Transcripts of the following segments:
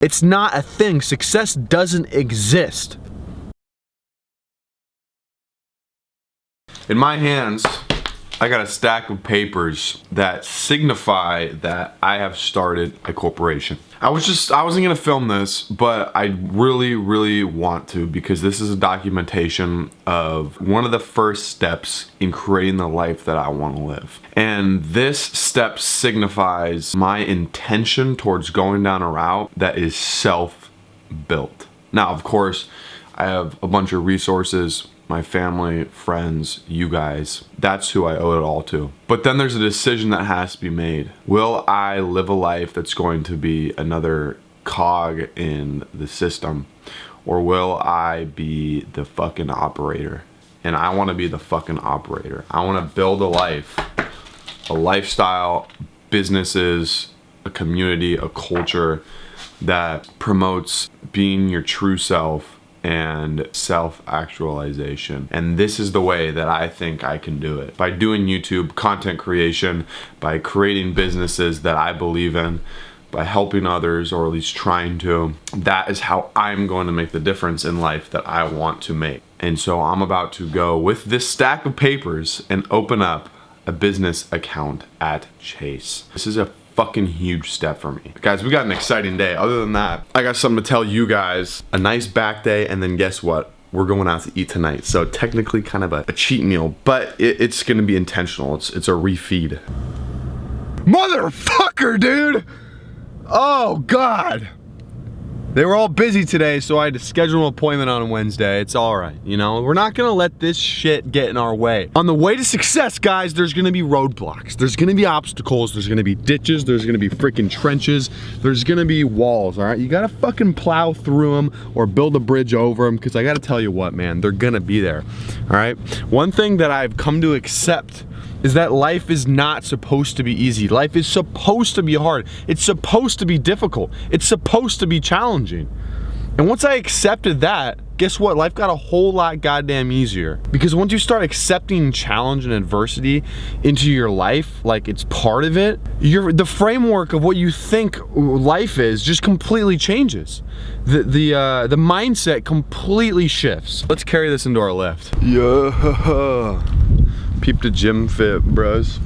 It's not a thing. Success doesn't exist. In my hands, I got a stack of papers that signify that I have started a corporation. I wasn't gonna film this, but I really want to, because this is a documentation of one of the first steps in creating the life that I want to live. And this step signifies my intention towards going down a route that is self-built. Now, of course, I have a bunch of resources, my family, friends, you guys. That's who I owe it all to. But then there's a decision that has to be made. Will I live a life that's going to be another cog in the system? Or will I be the fucking operator? And I want to be the fucking operator. I want to build a life, a lifestyle, businesses, a community, a culture that promotes being your true self and self-actualization. And this is the way that I think I can do it. By doing YouTube content creation, by creating businesses that I believe in, by helping others, or at least trying to. That is how I'm going to make the difference in life that I want to make. And so I'm about to go with this stack of papers and open up a business account at Chase. This is a fucking huge step for me. Guys, we got an exciting day. Other than that, I got something to tell you guys. A nice back day, and then guess what? We're going out to eat tonight. So technically kind of a cheat meal, but it's gonna be intentional. It's a refeed. Motherfucker, dude! Oh, God. They were all busy today, so I had to schedule an appointment on Wednesday. It's all right, you know? We're not gonna let this shit get in our way. On the way to success, guys, there's gonna be roadblocks. There's gonna be obstacles. There's gonna be ditches. There's gonna be freaking trenches. There's gonna be walls, all right? You gotta fucking plow through them or build a bridge over them, because I gotta tell you what, man, they're gonna be there, all right? One thing that I've come to accept is that life is not supposed to be easy. Life is supposed to be hard. It's supposed to be difficult. It's supposed to be challenging. And once I accepted that, guess what? Life got a whole lot goddamn easier. Because once you start accepting challenge and adversity into your life, like it's part of it, the framework of what you think life is just completely changes. The mindset completely shifts. Let's carry this into our lift. Yeah. Peep the gym fit, bros.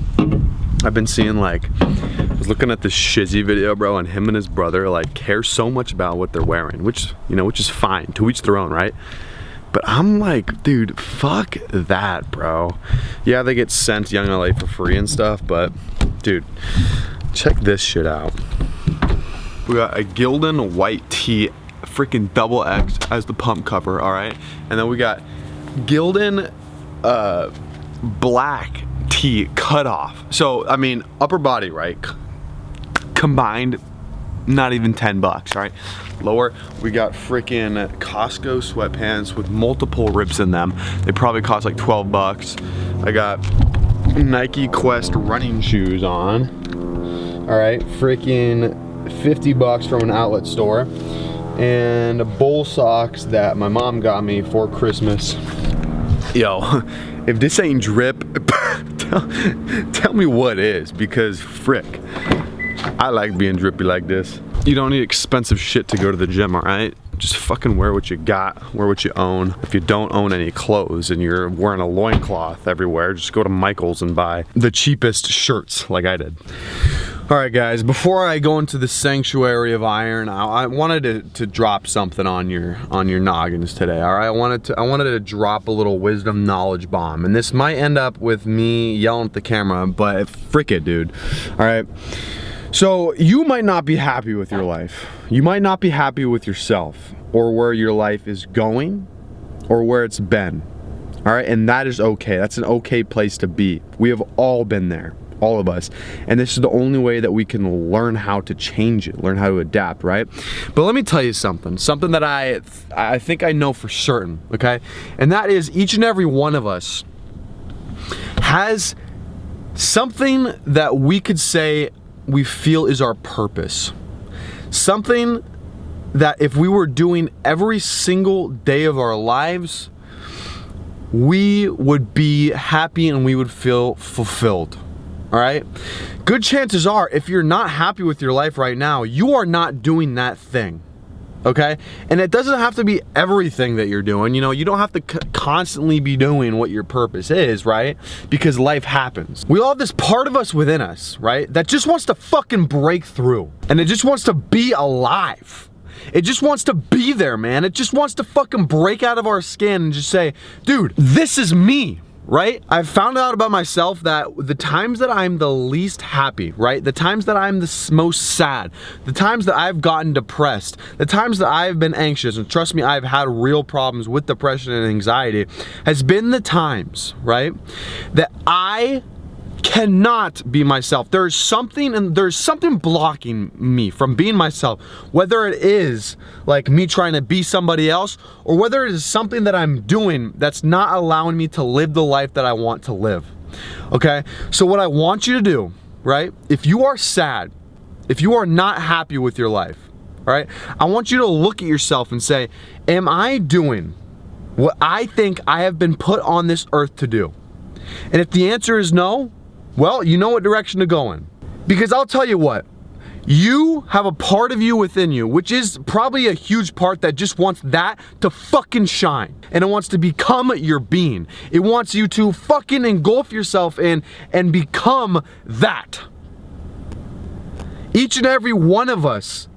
I've been seeing, like, I was looking at this Shizzy video, bro, and him and his brother, like, care so much about what they're wearing, which, you know, which is fine, to each their own, right? But I'm like, dude, fuck that, bro. Yeah, they get sent Young LA for free and stuff, but, dude, check this shit out. We got a Gildan white tee, freaking double X as the pump cover, all right? And then we got Gildan, black tee cut off. So I mean, upper body, right, combined, not even 10 bucks, right? Lower, we got freaking Costco sweatpants with multiple rips in them. They probably cost like 12 bucks. I got Nike Quest running shoes on, all right, freaking 50 bucks from an outlet store, and bowl socks that my mom got me for Christmas. Yo, if this ain't drip, tell me what is, because frick, I like being drippy like this. You don't need expensive shit to go to the gym, all right? Just fucking wear what you got, wear what you own. If you don't own any clothes and you're wearing a loincloth everywhere, just go to Michael's and buy the cheapest shirts like I did. All right, guys, before I go into the sanctuary of iron, I wanted to drop something on your noggins today, all right? I wanted to drop a little wisdom knowledge bomb, and this might end up with me yelling at the camera, but frick it, dude, all right? So you might not be happy with your life. You might not be happy with yourself or where your life is going or where it's been, all right? And that is okay. That's an okay place to be. We have all been there. All of us, and this is the only way that we can learn how to change it, learn how to adapt, right? But let me tell you something that I think I know for certain, okay? And that is, each and every one of us has something that we could say we feel is our purpose. Something that if we were doing every single day of our lives, we would be happy and we would feel fulfilled. all right? Good chances are, if you're not happy with your life right now, you are not doing that thing, okay? And it doesn't have to be everything that you're doing. You know, you don't have to constantly be doing what your purpose is, right? Because life happens. We all have this part of us within us, right? That just wants to fucking break through. And it just wants to be alive. It just wants to be there, man. It just wants to fucking break out of our skin and just say, dude, this is me. Right? I've found out about myself that the times that I'm the least happy, right? The times that I'm the most sad, the times that I've gotten depressed, the times that I've been anxious, and trust me, I've had real problems with depression and anxiety, has been the times, right, that I cannot be myself. There's something blocking me from being myself, whether it is like me trying to be somebody else, or whether it is something that I'm doing that's not allowing me to live the life that I want to live. Okay, so what I want you to do, right, if you are sad, if you are not happy with your life, right, I want you to look at yourself and say, am I doing what I think I have been put on this earth to do? And if the answer is no, well, you know what direction to go in. Because I'll tell you what, you have a part of you within you, which is probably a huge part that just wants that to fucking shine. And it wants to become your being. It wants you to fucking engulf yourself in and become that. Each and every one of us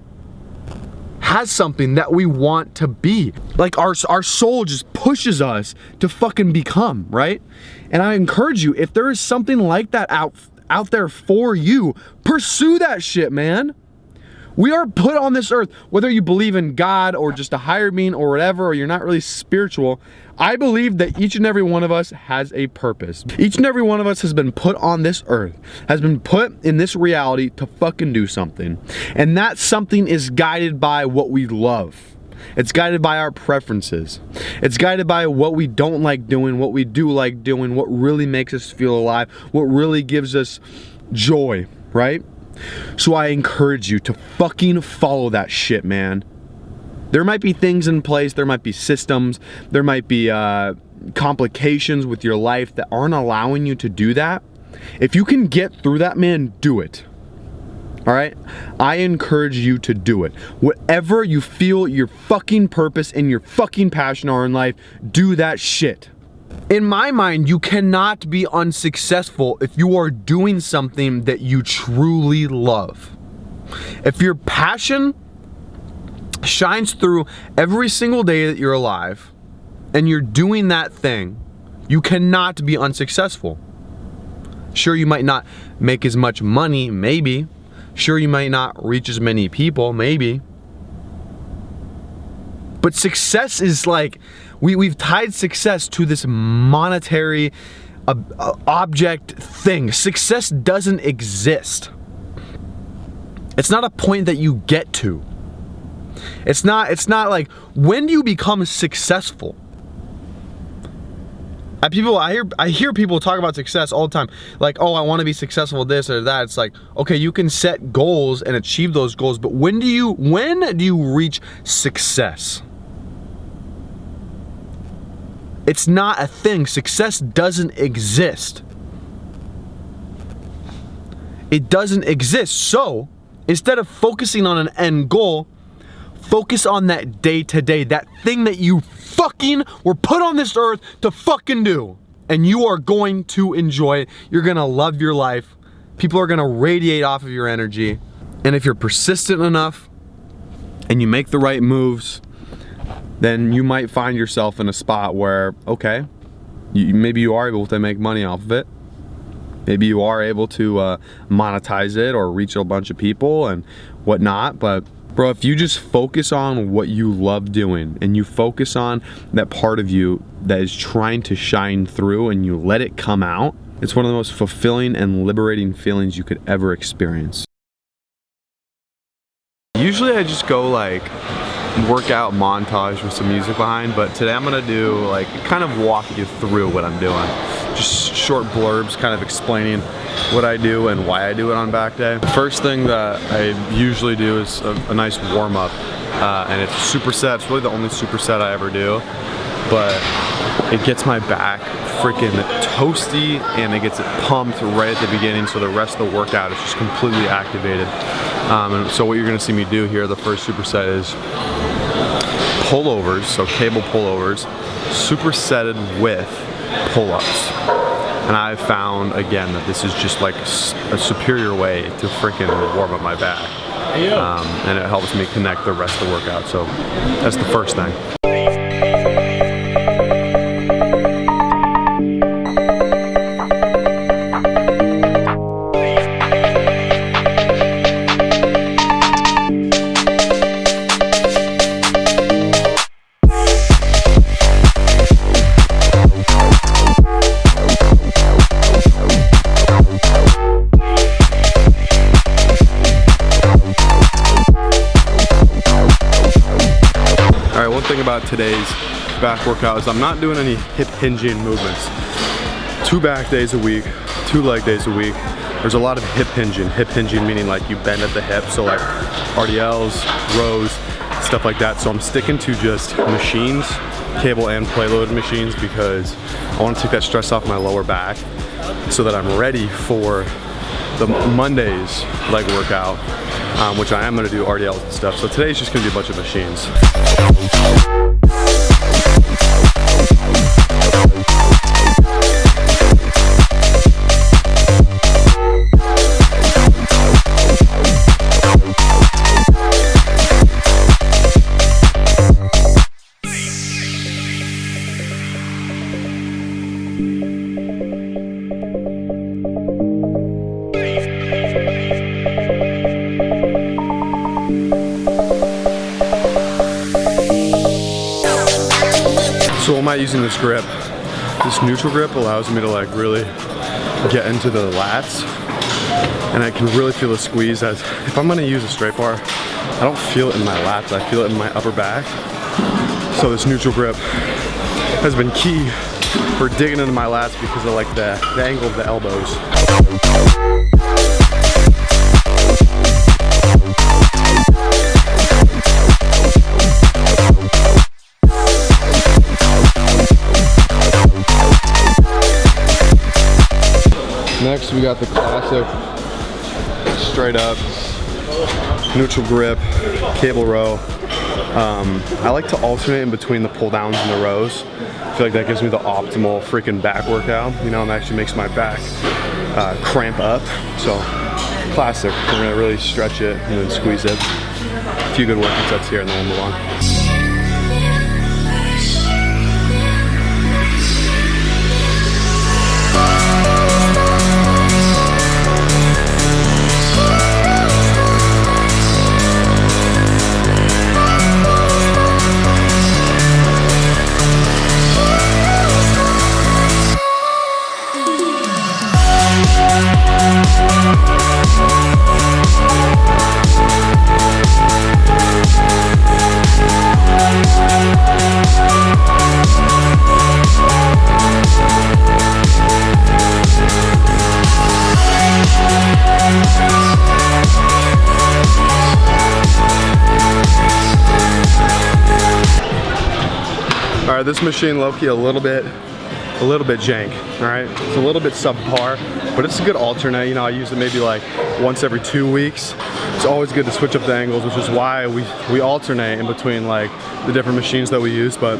has something that we want to be. Like our soul just pushes us to fucking become, right? And I encourage you, if there is something like that out there for you, pursue that shit, man. We are put on this earth, whether you believe in God or just a higher being or whatever, or you're not really spiritual, I believe that each and every one of us has a purpose. Each and every one of us has been put on this earth, has been put in this reality to fucking do something. And that something is guided by what we love. It's guided by our preferences. It's guided by what we don't like doing, what we do like doing, what really makes us feel alive, what really gives us joy, right? So I encourage you to fucking follow that shit, man. There might be things in place, there might be systems, there might be complications with your life that aren't allowing you to do that. If you can get through that, man, do it. All right? I encourage you to do it. Whatever you feel your fucking purpose and your fucking passion are in life, do that shit. In my mind, you cannot be unsuccessful if you are doing something that you truly love. If your passion shines through every single day that you're alive and you're doing that thing, you cannot be unsuccessful. Sure, you might not make as much money, maybe. Sure, you might not reach as many people, maybe. But success is like, we've tied success to this monetary object thing. Success doesn't exist. It's not a point that you get to. It's not like, when do you become successful? I hear people talk about success all the time. Like, oh, I want to be successful at this or that. It's like, okay, you can set goals and achieve those goals, but when do you reach success? It's not a thing. Success doesn't exist. It doesn't exist. So, instead of focusing on an end goal, focus on that day to day, that thing that you fucking were put on this earth to fucking do. And you are going to enjoy it. You're gonna love your life. People are gonna radiate off of your energy. And if you're persistent enough and you make the right moves, then you might find yourself in a spot where, okay, maybe you are able to make money off of it. Maybe you are able to monetize it or reach a bunch of people and whatnot, but bro, if you just focus on what you love doing and you focus on that part of you that is trying to shine through and you let it come out, it's one of the most fulfilling and liberating feelings you could ever experience. Usually I just go like workout montage with some music behind, but today I'm gonna do like kind of walk you through what I'm doing. Just short blurbs kind of explaining what I do and why I do it on back day. The first thing that I usually do is a nice warm up, and it's a superset. It's really the only superset I ever do, but it gets my back freaking toasty and it gets it pumped right at the beginning, so the rest of the workout is just completely activated. And so what you're gonna see me do here, the first superset is pullovers, so cable pullovers, supersetted with pull-ups. And I've found, again, that this is just like a superior way to freaking warm up my back. And it helps me connect the rest of the workout. So that's the first thing. About today's back workout is I'm not doing any hip hinging movements. 2 back days a week, 2 leg days a week. There's a lot of hip hinging meaning like you bend at the hip, so like RDLs, rows, stuff like that. So I'm sticking to just machines, cable and play loaded machines, because I want to take that stress off my lower back so that I'm ready for the Monday's leg workout, which I am going to do RDLs and stuff. So today's just going to be a bunch of machines. So why am I using this grip? This neutral grip allows me to like really get into the lats, and I can really feel the squeeze. As if I'm gonna use a straight bar, I don't feel it in my lats, I feel it in my upper back. So this neutral grip has been key for digging into my lats because of like the angle of the elbows. Next we got the classic straight up neutral grip cable row. I like to alternate in between the pull downs and the rows. I feel like that gives me the optimal freaking back workout, you know, and actually makes my back cramp up. So classic, we're gonna really stretch it and then squeeze it. A few good working sets here and then we'll move on. All right, this machine low-key a little bit jank, all right? It's a little bit subpar, but it's a good alternate. You know, I use it maybe like once every 2 weeks. It's always good to switch up the angles, which is why we alternate in between like the different machines that we use. But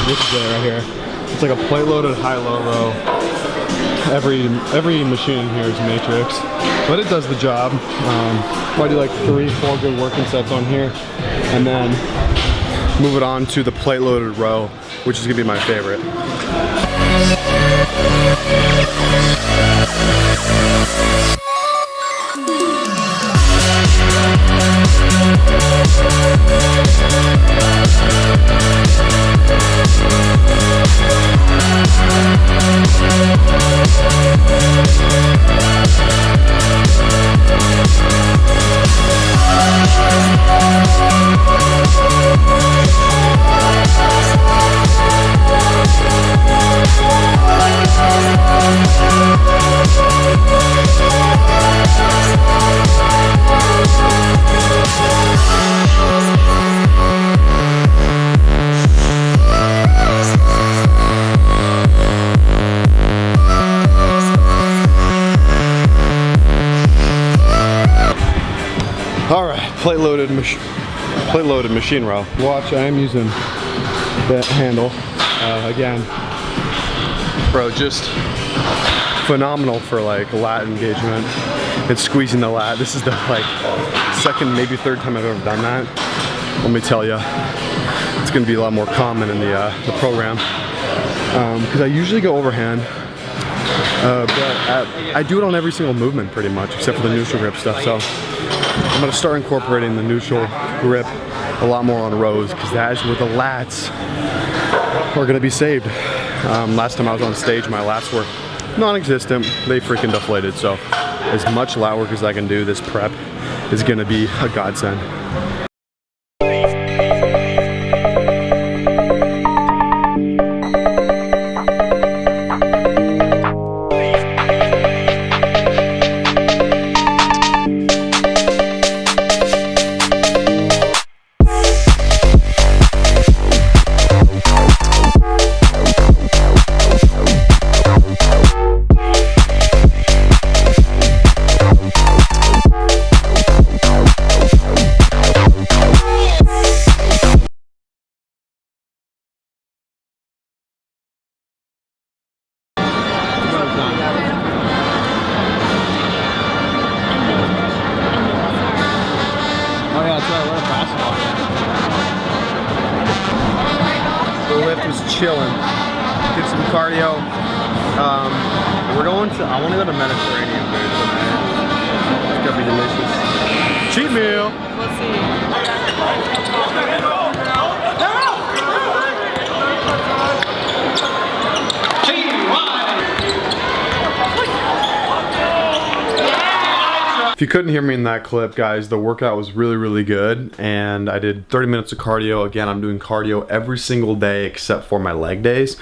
this is it right here. It's like a plate-loaded high-low row. Every machine in here is matrix, but it does the job. I do like 3-4 good working sets on here, and then move it on to the plate loaded row, which is gonna be my favorite. loaded machine row. Watch, I am using that handle again. Bro, just phenomenal for like lat engagement and squeezing the lat. This is the like second, maybe third time I've ever done that. Let me tell you, it's gonna be a lot more common in the program because I usually go overhand, but I do it on every single movement pretty much, except for the neutral grip stuff. So I'm gonna start incorporating the neutral grip a lot more on rows because that is where the lats are gonna be saved. Last time I was on stage, my lats were non-existent. They freaking deflated. So as much lat work as I can do, this prep is gonna be a godsend. Chilling, did some cardio. We're going to, I want to go to Mediterranean food tonight. It's gonna be delicious. Cheat meal. We'll see. If you couldn't hear me in that clip, guys, the workout was really, really good. And I did 30 minutes of cardio. Again, I'm doing cardio every single day except for my leg days.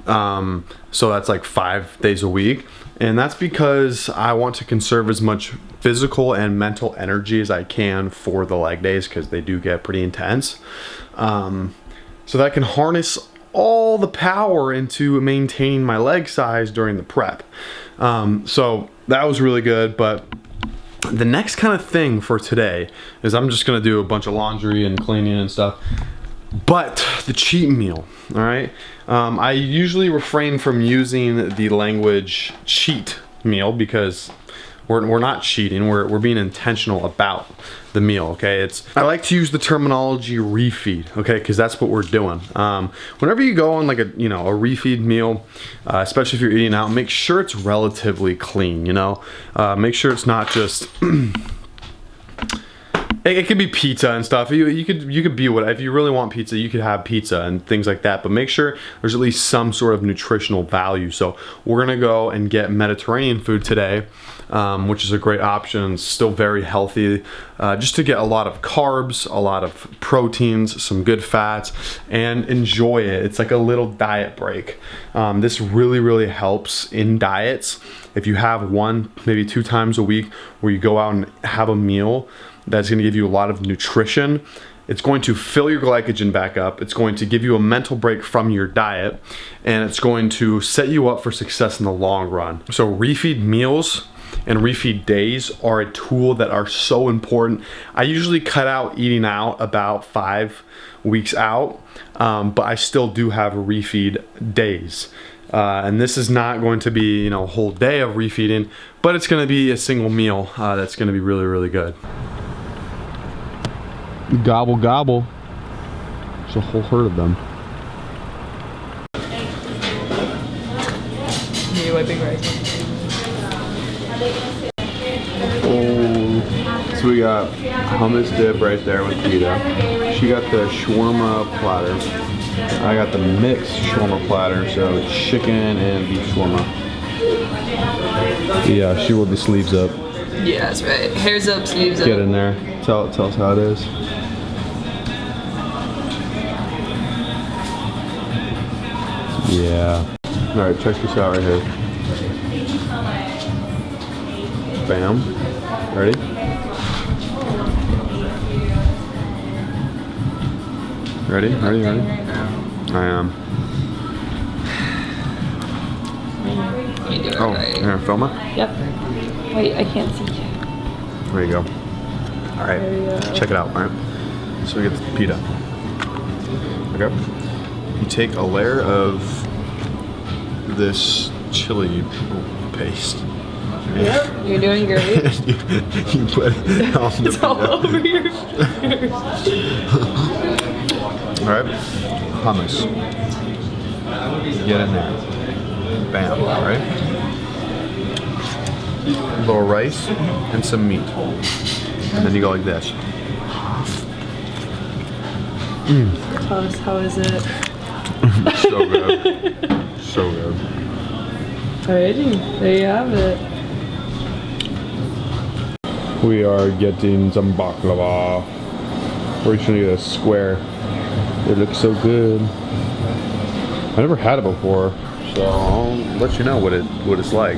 So that's like 5 days a week. And that's because I want to conserve as much physical and mental energy as I can for the leg days because they do get pretty intense. So that I can harness all the power into maintaining my leg size during the prep. So that was really good, but the next kind of thing for today is I'm just gonna do a bunch of laundry and cleaning and stuff, but the cheat meal, all right? I usually refrain from using the language cheat meal because we're not cheating, we're being intentional about the meal, okay? I like to use the terminology refeed, okay? Because that's what we're doing. Whenever you go on like a refeed meal, especially if you're eating out, make sure it's relatively clean, you know? Make sure it's not just, it could be pizza and stuff. You could be whatever. If you really want pizza, you could have pizza and things like that. But make sure there's at least some sort of nutritional value. So we're gonna go and get Mediterranean food today, which is a great option. It's still very healthy, just to get a lot of carbs, a lot of proteins, some good fats, and enjoy it. It's like a little diet break. This really, really helps in diets. If you have 1, maybe 2 times a week where you go out and have a meal that's going to give you a lot of nutrition, it's going to fill your glycogen back up, it's going to give you a mental break from your diet, and it's going to set you up for success in the long run. So refeed meals and refeed days are a tool that are so important. I usually cut out eating out about 5 weeks out, but I still do have refeed days. And this is not going to be, a whole day of refeeding, but it's going to be a single meal that's going to be really, really good. Gobble, gobble. There's a whole herd of them. You wiping right? Oh, so we got hummus dip right there with pita. She got the shawarma platter. I got the mixed shawarma platter, so chicken and beef shawarma. Yeah, she wore the sleeves up. Yeah, that's right. Hairs up, sleeves up. Get in there. Tell us how it is. Yeah. All right, check this out right here. Bam. Ready? Ready? Ready? Ready? I am. You do it Oh, right. you're gonna film it? Yep. Wait, I can't see. There you go. All right, check it out. All right, so we get the pita. Okay, you take a layer of this chili paste. Yep, you're doing great. you put it on the It's all pita. over your fingers. All right, hummus. Get in there. Bam. All right. A little rice and some meat, and then you go like this. Tell us, how is it? So good. So good. Alrighty, there you have it. We are getting some baklava. We're just gonna get a square. It looks so good. I never had it before, so I'll let you know what it's like.